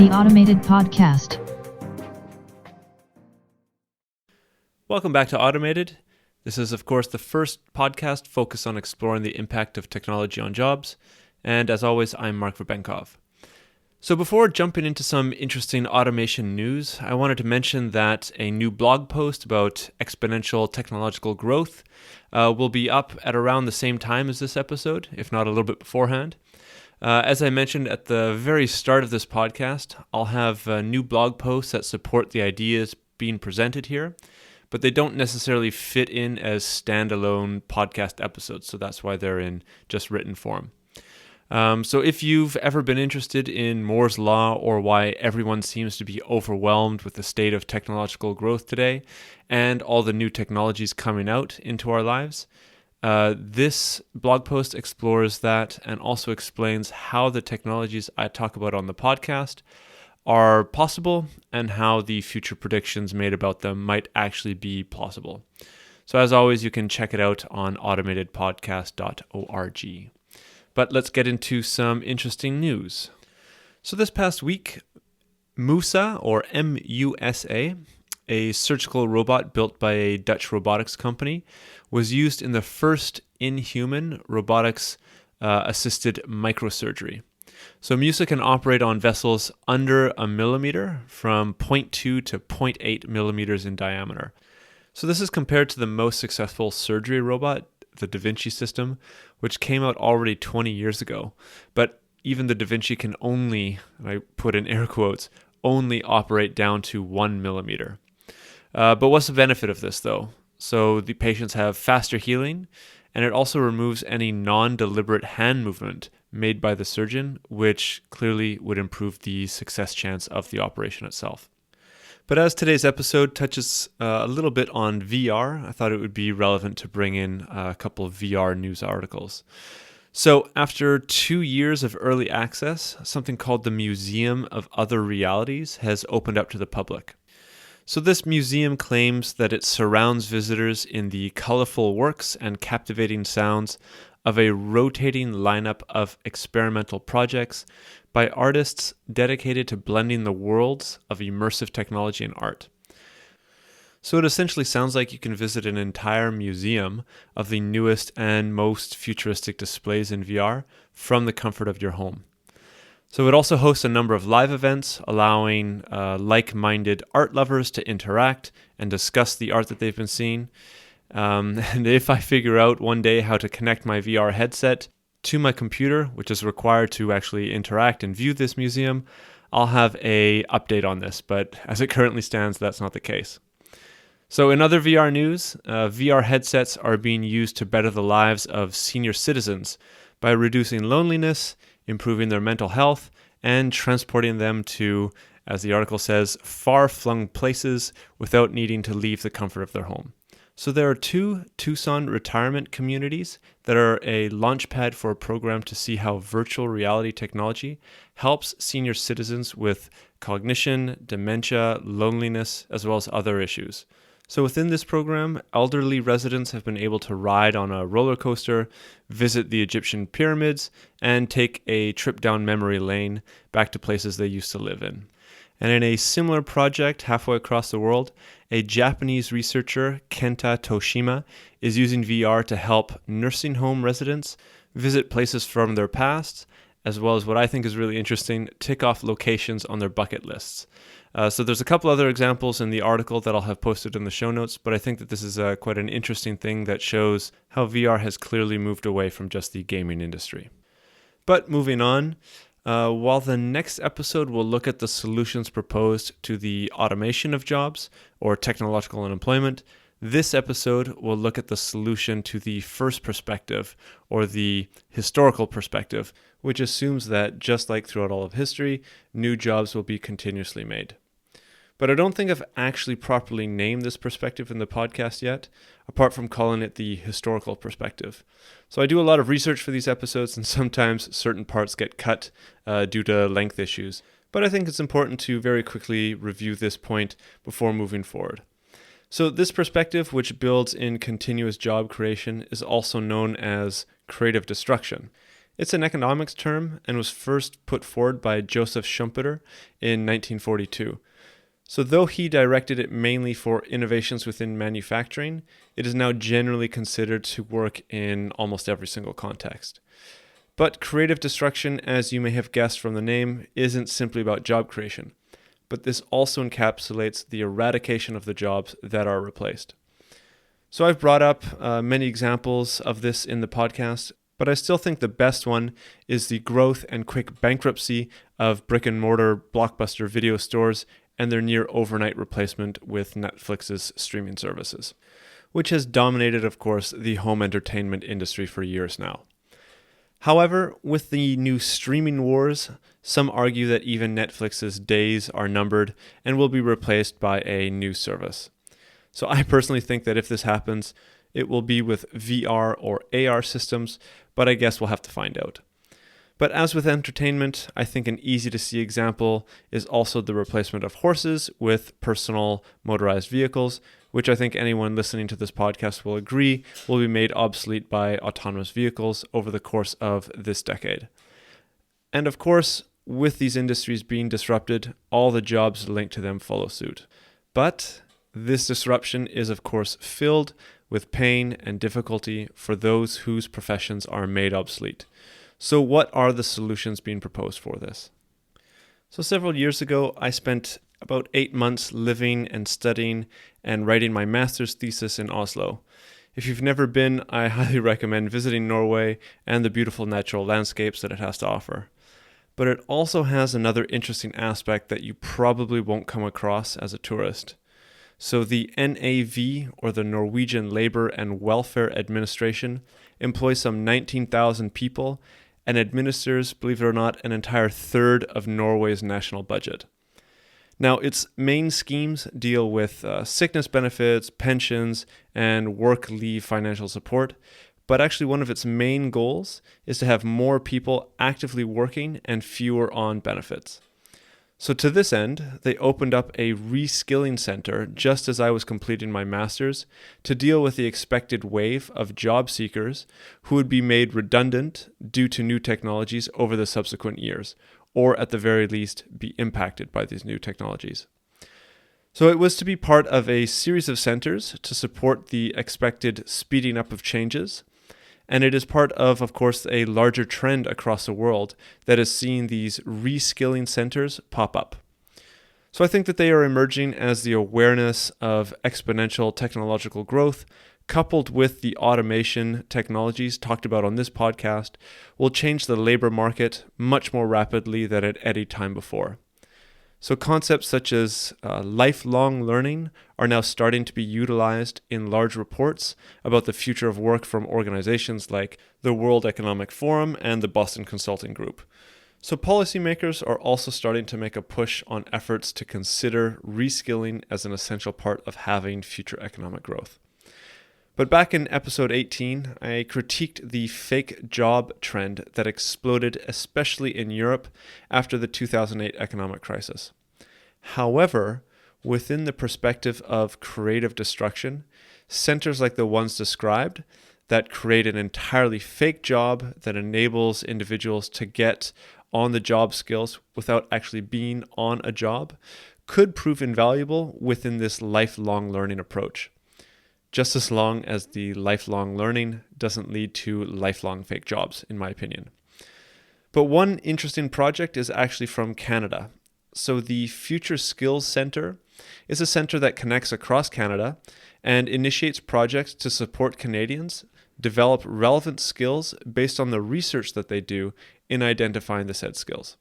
The Automated Podcast. Welcome back to Automated. This is, of course, the first podcast focused on exploring the impact of technology on jobs. And as always, I'm Marc Verbenkov. So before jumping into some interesting automation news, I wanted to mention that a new blog post about exponential technological growth will be up at around the same time as this episode, if not a little bit beforehand. As I mentioned at the very start of this podcast, I'll have new blog posts that support the ideas being presented here, but they don't necessarily fit in as standalone podcast episodes, so that's why they're in just written form. So if you've ever been interested in Moore's Law or why everyone seems to be overwhelmed with the state of technological growth today and all the new technologies coming out into our lives, this blog post explores that and also explains how the technologies I talk about on the podcast are possible and how the future predictions made about them might actually be plausible. So as always, you can check it out on automatedpodcast.org. But let's get into some interesting news. So this past week, Musa, or M-U-S-A, a surgical robot built by a Dutch robotics company, was used in the first in-human robotics assisted microsurgery. So Musa can operate on vessels under a millimeter from 0.2 to 0.8 millimeters in diameter. So this is compared to the most successful surgery robot, the Da Vinci system, which came out already 20 years ago. But even the Da Vinci can only, and I put in air quotes, only operate down to 1 millimeter. But what's the benefit of this though? So the patients have faster healing, and it also removes any non-deliberate hand movement made by the surgeon, which clearly would improve the success chance of the operation itself. But as today's episode touches a little bit on VR, I thought it would be relevant to bring in a couple of VR news articles. So after 2 years of early access, something called the Museum of Other Realities has opened up to the public. So this museum claims that it surrounds visitors in the colorful works and captivating sounds of a rotating lineup of experimental projects by artists dedicated to blending the worlds of immersive technology and art. So it essentially sounds like you can visit an entire museum of the newest and most futuristic displays in VR from the comfort of your home. So it also hosts a number of live events, allowing like-minded art lovers to interact and discuss the art that they've been seeing. And if I figure out one day how to connect my VR headset to my computer, which is required to actually interact and view this museum, I'll have an update on this. But as it currently stands, that's not the case. So in other VR news, VR headsets are being used to better the lives of senior citizens by reducing loneliness, improving their mental health, and transporting them to, as the article says, far-flung places without needing to leave the comfort of their home. So there are 2 Tucson retirement communities that are a launchpad for a program to see how virtual reality technology helps senior citizens with cognition, dementia, loneliness, as well as other issues. So within this program, elderly residents have been able to ride on a roller coaster, visit the Egyptian pyramids, and take a trip down memory lane back to places they used to live in. And in a similar project halfway across the world, a Japanese researcher, Kenta Toshima, is using VR to help nursing home residents visit places from their past, as well as what I think is really interesting, tick off locations on their bucket lists. So there's a couple other examples in the article that I'll have posted in the show notes, but I think that this is quite an interesting thing that shows how VR has clearly moved away from just the gaming industry. But moving on, while the next episode will look at the solutions proposed to the automation of jobs or technological unemployment, this episode will look at the solution to the first perspective, or the historical perspective, which assumes that, just like throughout all of history, new jobs will be continuously made. But I don't think I've actually properly named this perspective in the podcast yet, apart from calling it the historical perspective. So I do a lot of research for these episodes, and sometimes certain parts get cut due to length issues. But I think it's important to very quickly review this point before moving forward. So this perspective, which builds in continuous job creation, is also known as creative destruction. It's an economics term and was first put forward by Joseph Schumpeter in 1942. So though he directed it mainly for innovations within manufacturing, it is now generally considered to work in almost every single context. But creative destruction, as you may have guessed from the name, isn't simply about job creation, but this also encapsulates the eradication of the jobs that are replaced. So I've brought up many examples of this in the podcast, but I still think the best one is the growth and quick bankruptcy of brick and mortar blockbuster video stores and their near overnight replacement with Netflix's streaming services, which has dominated, of course, the home entertainment industry for years now. However, with the new streaming wars, some argue that even Netflix's days are numbered and will be replaced by a new service. So I personally think that if this happens, it will be with VR or AR systems, but I guess we'll have to find out. But as with entertainment, I think an easy to see example is also the replacement of horses with personal motorized vehicles, which I think anyone listening to this podcast will agree will be made obsolete by autonomous vehicles over the course of this decade. And of course, with these industries being disrupted, all the jobs linked to them follow suit. But this disruption is of course filled with pain and difficulty for those whose professions are made obsolete. So what are the solutions being proposed for this? So several years ago, I spent about 8 months living and studying and writing my master's thesis in Oslo. If you've never been, I highly recommend visiting Norway and the beautiful natural landscapes that it has to offer. But it also has another interesting aspect that you probably won't come across as a tourist. So the NAV, or the Norwegian Labour and Welfare Administration, employs some 19,000 people and administers, believe it or not, an entire third of Norway's national budget. Now, its main schemes deal with sickness benefits, pensions, and work leave financial support, but actually one of its main goals is to have more people actively working and fewer on benefits. So to this end, they opened up a reskilling center just as I was completing my master's to deal with the expected wave of job seekers who would be made redundant due to new technologies over the subsequent years, or at the very least be impacted by these new technologies. So it was to be part of a series of centers to support the expected speeding up of changes. And it is part of course, a larger trend across the world that is seeing these reskilling centers pop up. So I think that they are emerging as the awareness of exponential technological growth, coupled with the automation technologies talked about on this podcast, will change the labor market much more rapidly than at any time before. So concepts such as lifelong learning are now starting to be utilized in large reports about the future of work from organizations like the World Economic Forum and the Boston Consulting Group. So policymakers are also starting to make a push on efforts to consider reskilling as an essential part of having future economic growth. But back in episode 18, I critiqued the fake job trend that exploded, especially in Europe, after the 2008 economic crisis. However, within the perspective of creative destruction, centers like the ones described that create an entirely fake job that enables individuals to get on-the-job skills without actually being on a job could prove invaluable within this lifelong learning approach. Just as long as the lifelong learning doesn't lead to lifelong fake jobs, in my opinion. But one interesting project is actually from Canada. So the Future Skills Center is a center that connects across Canada and initiates projects to support Canadians develop relevant skills based on the research that they do in identifying the said skills.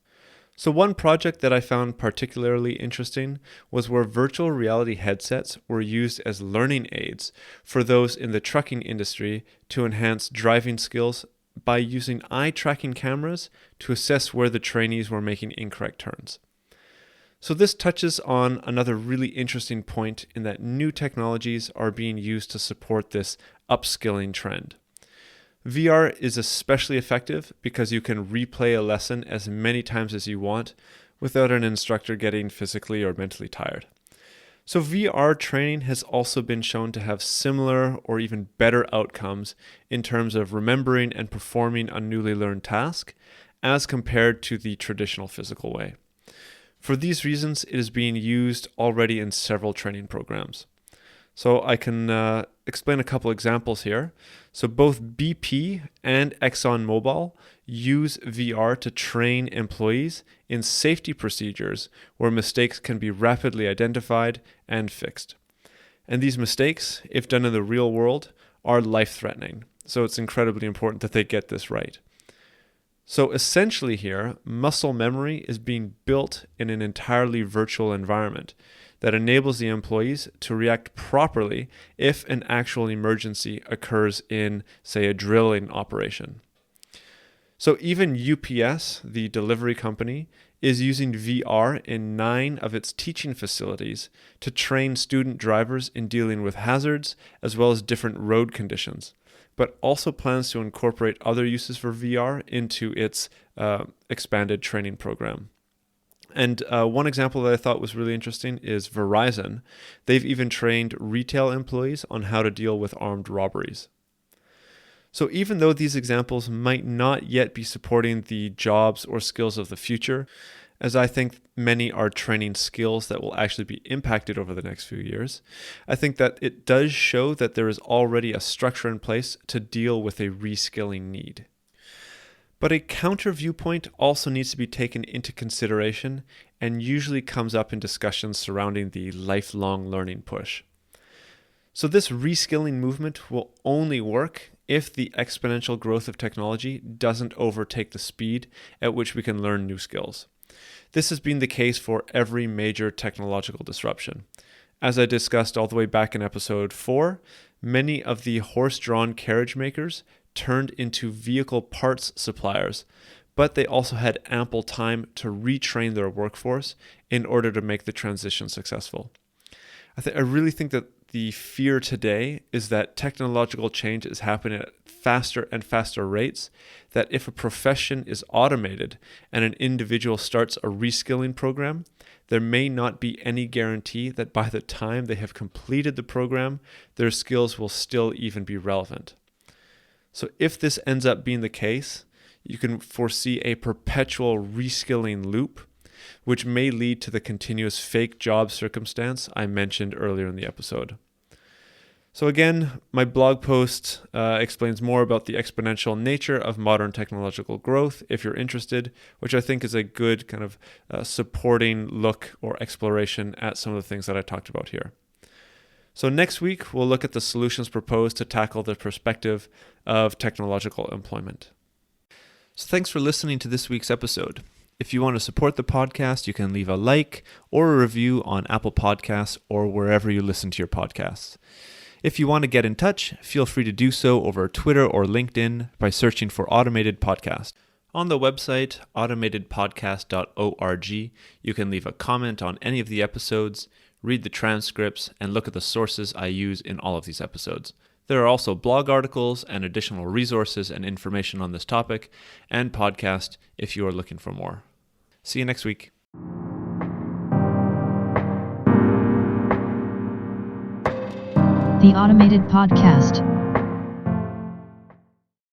So one project that I found particularly interesting was where virtual reality headsets were used as learning aids for those in the trucking industry to enhance driving skills by using eye tracking cameras to assess where the trainees were making incorrect turns. So this touches on another really interesting point in that new technologies are being used to support this upskilling trend. VR is especially effective because you can replay a lesson as many times as you want without an instructor getting physically or mentally tired. So VR training has also been shown to have similar or even better outcomes in terms of remembering and performing a newly learned task as compared to the traditional physical way. For these reasons, it is being used already in several training programs. So I can explain a couple examples here. So both BP and ExxonMobil use VR to train employees in safety procedures where mistakes can be rapidly identified and fixed. And these mistakes, if done in the real world, are life-threatening. So it's incredibly important that they get this right. So essentially here, muscle memory is being built in an entirely virtual environment that enables the employees to react properly if an actual emergency occurs in, say, a drilling operation. So even UPS, the delivery company, is using VR in 9 of its teaching facilities to train student drivers in dealing with hazards as well as different road conditions, but also plans to incorporate other uses for VR into its expanded training program. And one example that I thought was really interesting is Verizon. They've even trained retail employees on how to deal with armed robberies. So even though these examples might not yet be supporting the jobs or skills of the future, as I think many are training skills that will actually be impacted over the next few years, I think that it does show that there is already a structure in place to deal with a reskilling need. But a counter viewpoint also needs to be taken into consideration and usually comes up in discussions surrounding the lifelong learning push. So this reskilling movement will only work if the exponential growth of technology doesn't overtake the speed at which we can learn new skills. This has been the case for every major technological disruption. As I discussed all the way back in episode 4, many of the horse-drawn carriage makers turned into vehicle parts suppliers, but they also had ample time to retrain their workforce in order to make the transition successful. I really think that the fear today is that technological change is happening at faster and faster rates, that if a profession is automated and an individual starts a reskilling program, there may not be any guarantee that by the time they have completed the program, their skills will still even be relevant. So if this ends up being the case, you can foresee a perpetual reskilling loop, which may lead to the continuous fake job circumstance I mentioned earlier in the episode. So again, my blog post explains more about the exponential nature of modern technological growth if you're interested, which I think is a good kind of supporting look or exploration at some of the things that I talked about here. So next week, we'll look at the solutions proposed to tackle the perspective of technological employment. So thanks for listening to this week's episode. If you want to support the podcast, you can leave a like or a review on Apple Podcasts or wherever you listen to your podcasts. If you want to get in touch, feel free to do so over Twitter or LinkedIn by searching for Automated Podcast. On the website, automatedpodcast.org, you can leave a comment on any of the episodes, read the transcripts, and look at the sources I use in all of these episodes. There are also blog articles and additional resources and information on this topic and podcast if you are looking for more. See you next week. The Automated Podcast.